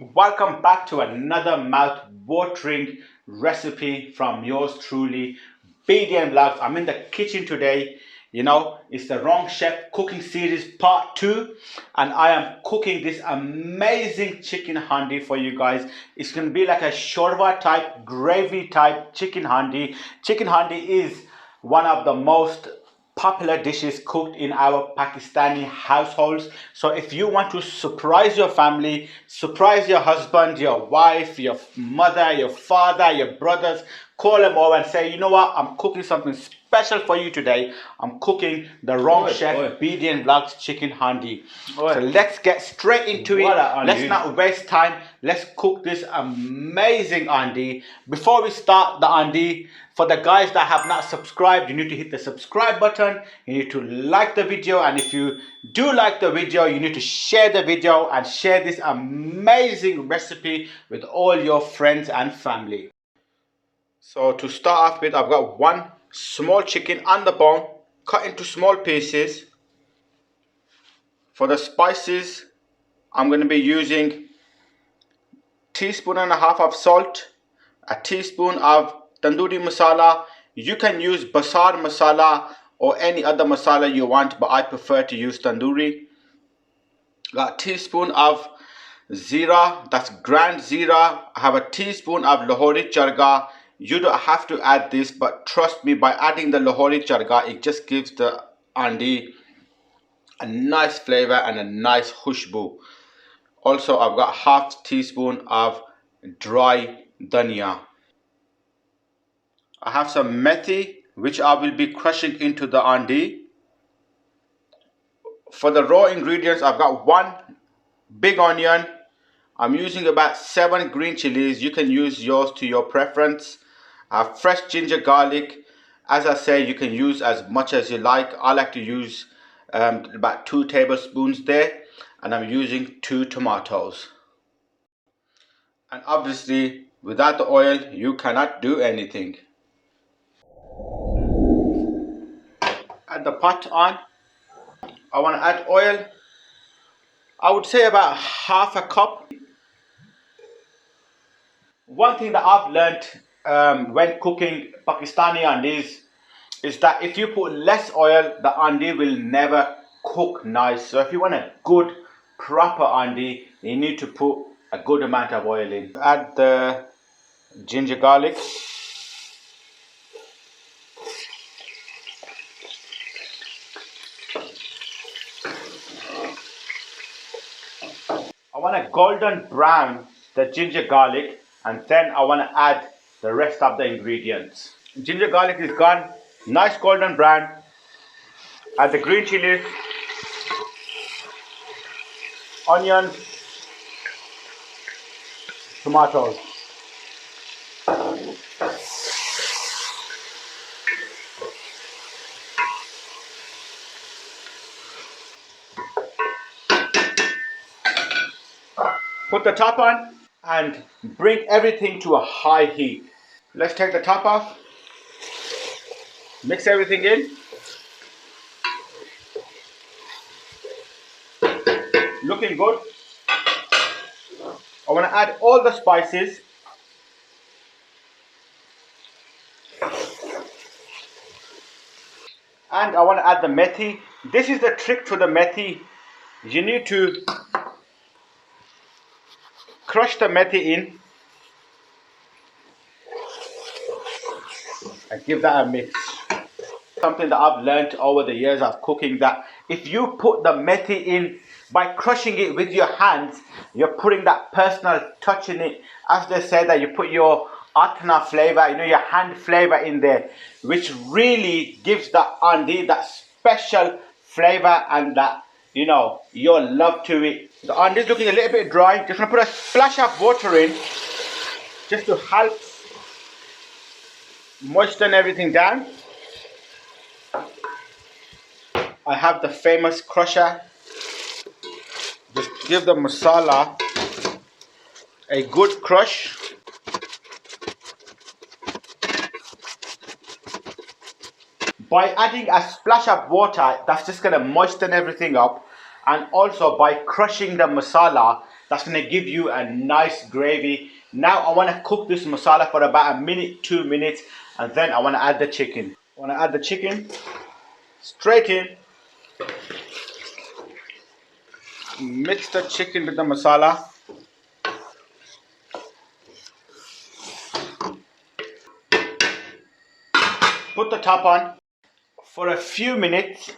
Welcome back to another mouth-watering recipe from yours truly, BDM Vlogs. I'm in the kitchen today. It's the Wrong Chef cooking series part 2, and I am cooking this amazing chicken handi for you guys. It's going to be like a shorva type, gravy type chicken handi. Chicken handi is one of the most popular dishes cooked in our Pakistani households. So if you want to surprise your family, surprise your husband, your wife, your mother, your father, your brothers, call them over and say, you know what, I'm cooking something special for you today. I'm cooking the Wrong Chef BDN Vlogs chicken handi. So let's get straight into it. Let's not waste time. Let's cook this amazing handi. Before we start the handi, for the guys that have not subscribed, you need to hit the subscribe button. You need to like the video, and if you do like the video, you need to share the video and share this amazing recipe with all your friends and family. So to start off with, I've got one small chicken on the bone, cut into small pieces. For the spices, I'm going to be using 1.5 teaspoons of salt, a teaspoon of tandoori masala. You can use basar masala or any other masala you want, but I prefer to use tandoori. Got a teaspoon of zira, that's ground zira. I have a teaspoon of lahori charga. You don't have to add this, but trust me, by adding the lahori charga, it just gives the handi a nice flavor and a nice khushbu. Also, I've got 1/2 teaspoon of dry dhania. I have some methi, which I will be crushing into the handi. For the raw ingredients, I've got 1 big onion. I'm using about 7 green chilies. You can use yours to your preference. I have fresh ginger garlic. As I say, you can use as much as you like. I like to use about 2 tablespoons there. And I'm using 2 tomatoes. And obviously, without the oil, you cannot do anything. Add the pot on. I want to add oil. I would say about 1/2 cup. One thing that I've learned when cooking Pakistani handis is that if you put less oil, the handi will never cook nice. So if you want a good proper handi, you need to put a good amount of oil in. Add the ginger garlic. I want a golden brown the ginger garlic, and then I want to add the rest of the ingredients. Ginger garlic is gone, nice golden brown. Add the green chilies, onions, tomatoes. Put the top on and bring everything to a high heat. Let's take the top off. Mix everything in. Looking good. I want to add all the spices. And I want to add the methi. This is the trick to the methi. You need to crush the methi in and give that a mix. Something that I've learned over the years of cooking, that if you put the methi in by crushing it with your hands, you're putting that personal touch in it. As they say that you put your atna flavor, your hand flavor in there, which really gives the handi that special flavor and that, your love to it. The handi is looking a little bit dry. Just gonna put a splash of water in just to help moisten everything down. I have the famous crusher. Just give the masala a good crush. By adding a splash of water, that's just going to moisten everything up. And also by crushing the masala, That's going to give you a nice gravy. Now I want to cook this masala for about a minute, 2 minutes, and then I want to add the chicken. I want to add the chicken straight in. Mix the chicken with the masala. Put the top on for a few minutes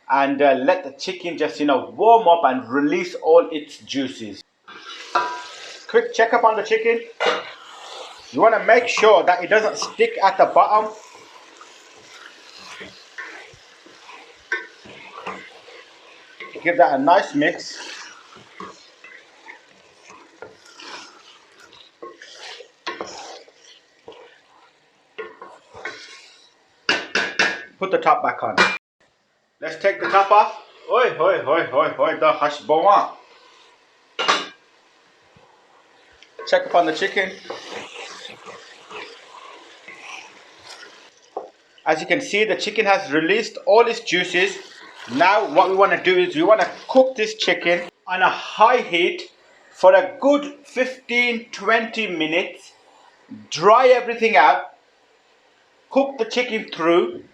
and let the chicken just warm up and release all its juices. Quick check up on the chicken. You want to make sure that it doesn't stick at the bottom. Give that a nice mix. Put the top back on. Let's take the top off. Oi, oi, oi, oi, oi, the hash bawa. Check up on the chicken. As you can see, the chicken has released all its juices. Now what we want to do is we want to cook this chicken on a high heat for a good 15-20 minutes. Dry everything out. Cook the chicken through.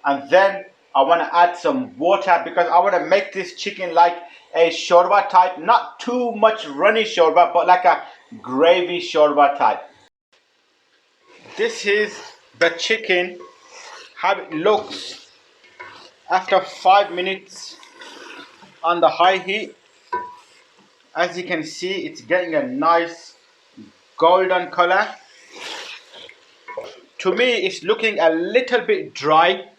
And then I want to add some water because I want to make this chicken like a shorba type. Not too much runny shorba, but like a gravy shorba type. This is the chicken, how it looks after 5 minutes on the high heat. As you can see, it's getting a nice golden color. To me, it's looking a little bit dry.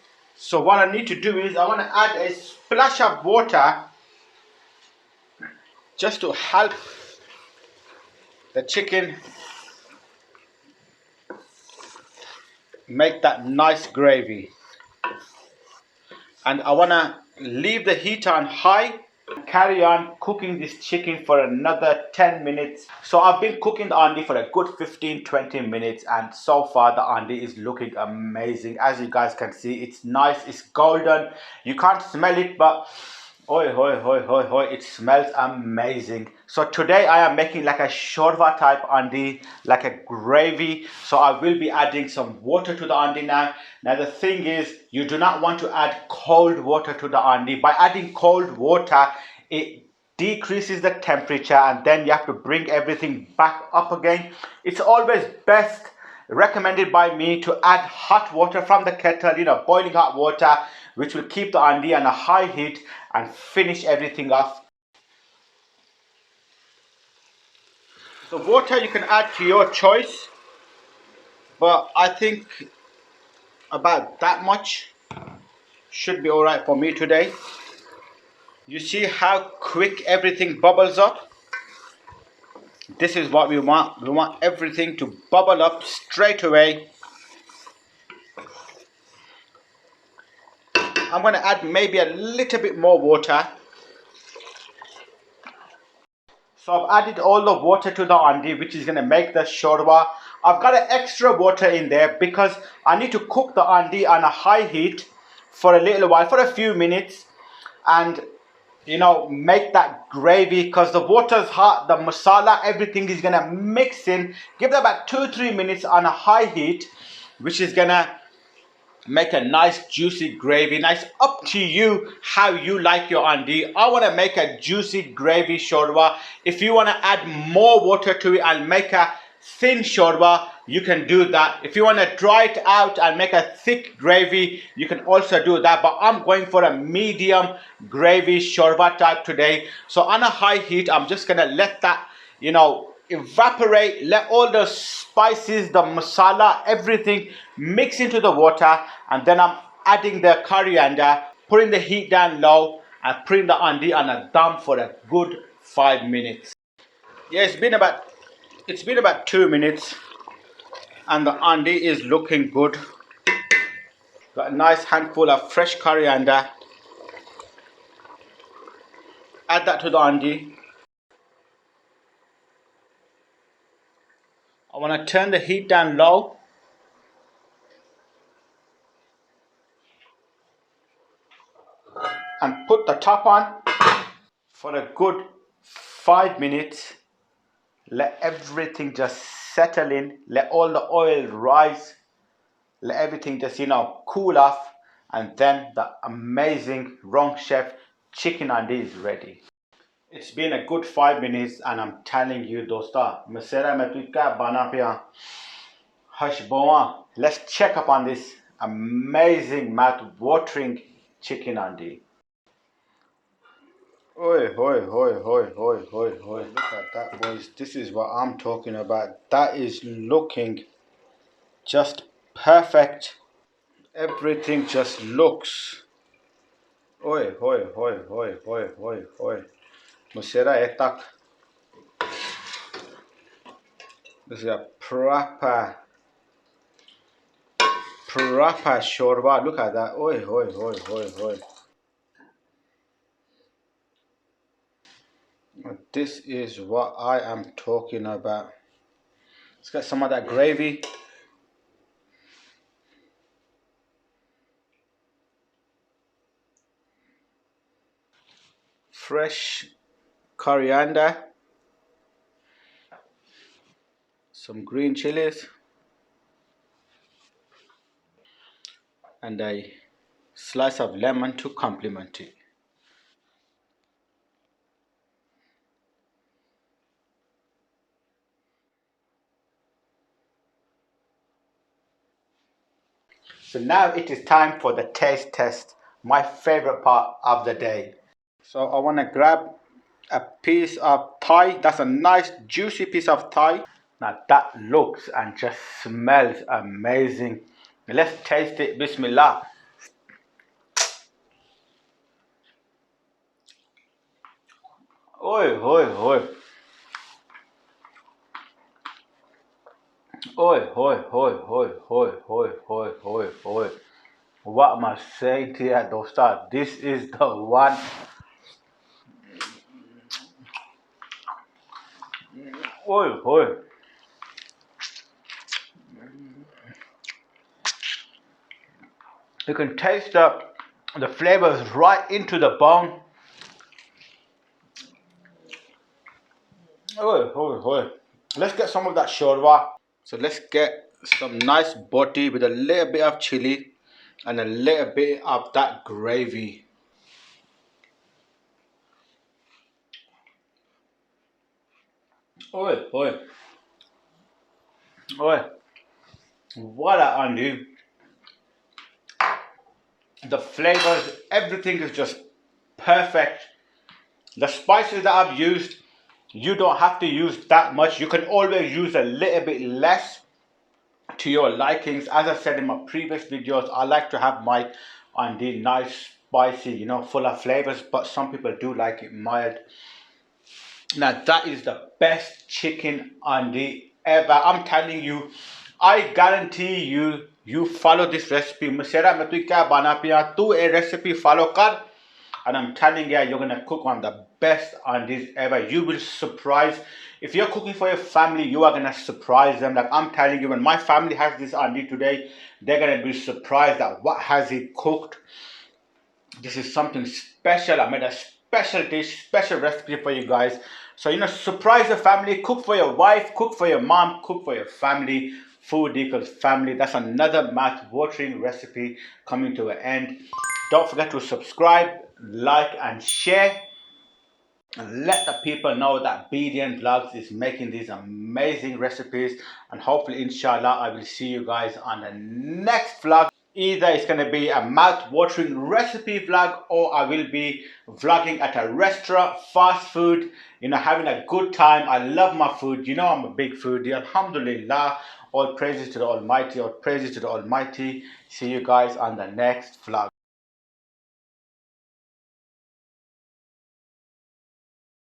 So what I need to do is I want to add a splash of water just to help the chicken make that nice gravy. And I want to leave the heat on high and carry on cooking this chicken for another 10 minutes. So I've been cooking the handi for a good 15-20 minutes, and so far the handi is looking amazing. As you guys can see, it's nice, it's golden. You can't smell it, but oi, hoi, hoi, hoi, hoi, it smells amazing. So today I am making like a shorva type handi, like a gravy. So I will be adding some water to the handi now. Now the thing is, you do not want to add cold water to the handi. By adding cold water, it decreases the temperature and then you have to bring everything back up again. It's always best, recommended by me, to add hot water from the kettle, boiling hot water, which will keep the handi on a high heat and finish everything off. The water you can add to your choice, but I think about that much should be alright for me today. You see how quick everything bubbles up? This is what we want. We want everything to bubble up straight away. I'm going to add maybe a little bit more water. So I've added all the water to the handi, which is going to make the shorba. I've got an extra water in there because I need to cook the handi on a high heat for a little while, for a few minutes, and make that gravy. Because the water's hot, the masala, everything is going to mix in. Give it about 2-3 minutes on a high heat, which is going to make a nice juicy gravy. Nice, up to you how you like your handi. I want to make a juicy gravy shorba. If you want to add more water to it and make a thin shorba, you can do that. If you want to dry it out and make a thick gravy, you can also do that, but I'm going for a medium gravy shorba type today. So on a high heat, I'm just going to let that evaporate, let all the spices, the masala, everything mix into the water, and then I'm adding the coriander, putting the heat down low and putting the handi on a dum for a good 5 minutes. Yeah, it's been about 2 minutes and the handi is looking good. Got a nice handful of fresh coriander. Add that to the handi. I want to turn the heat down low. And put the top on for a good 5 minutes. Let everything just settle in. Let all the oil rise. Let everything just, cool off. And then the amazing wrong chef chicken handi is ready. It's been a good 5 minutes and I'm telling you, dosta, masera metuka bana pia hashboa. Let's check up on this amazing mouth-watering chicken handi. Oi, oi, oi, oi, oi, oi, oi. Look at that, boys. This is what I'm talking about. That is looking just perfect. Everything just looks. Oi, oi, oi, oi, oi, oi, oi. Musera etak. This is a proper shorba. Look at that. Oi, oi, oi, oi, oi. This is what I am talking about. Let's get some of that gravy. Fresh coriander. Some green chilies. And a slice of lemon to complement it. So now it is time for the taste test, my favorite part of the day. So I want to grab a piece of thigh. That's a nice juicy piece of thigh. Now that looks and just smells amazing. Let's taste it. Bismillah. Oi, oi, oi. Oi, oi, oi, oi, oi, oi, oi, oi, oi. What am I saying to you, Dosta? This is the one. Oi, oi. You can taste the flavors right into the bone. Oi, oi, oi. Let's get some of that shorba. So let's get some nice boti with a little bit of chili and a little bit of that gravy. Oi, oi, oi. What I undo. The flavors, everything is just perfect. The spices that I've used, you don't have to use that much. You can always use a little bit less to your likings. As I said in my previous videos, I like to have my handi nice, spicy, full of flavors, but some people do like it mild. Now that is the best chicken handi ever. I'm telling you, I guarantee you, you follow this recipe. Musera mein tu kya bana piya, tu a recipe follow kar, and I'm telling you, you're gonna cook one of the best handis ever. You will surprise. If you're cooking for your family, you are gonna surprise them. Like I'm telling you, when my family has this handi today, they're gonna be surprised at what has he cooked. This is something special. I made a special dish, special recipe for you guys. So surprise the family. Cook for your wife, cook for your mom, cook for your family. Food equals family. That's another mouth-watering recipe coming to an end. Don't forget to subscribe, like and share, and let the people know that BDN Vlogs is making these amazing recipes. And hopefully, inshallah, I will see you guys on the next vlog. Either it's going to be a mouth-watering recipe vlog, or I will be vlogging at a restaurant, fast food, having a good time. I love my food. I'm a big foodie. Alhamdulillah. All praises to the Almighty. All praises to the Almighty. See you guys on the next vlog.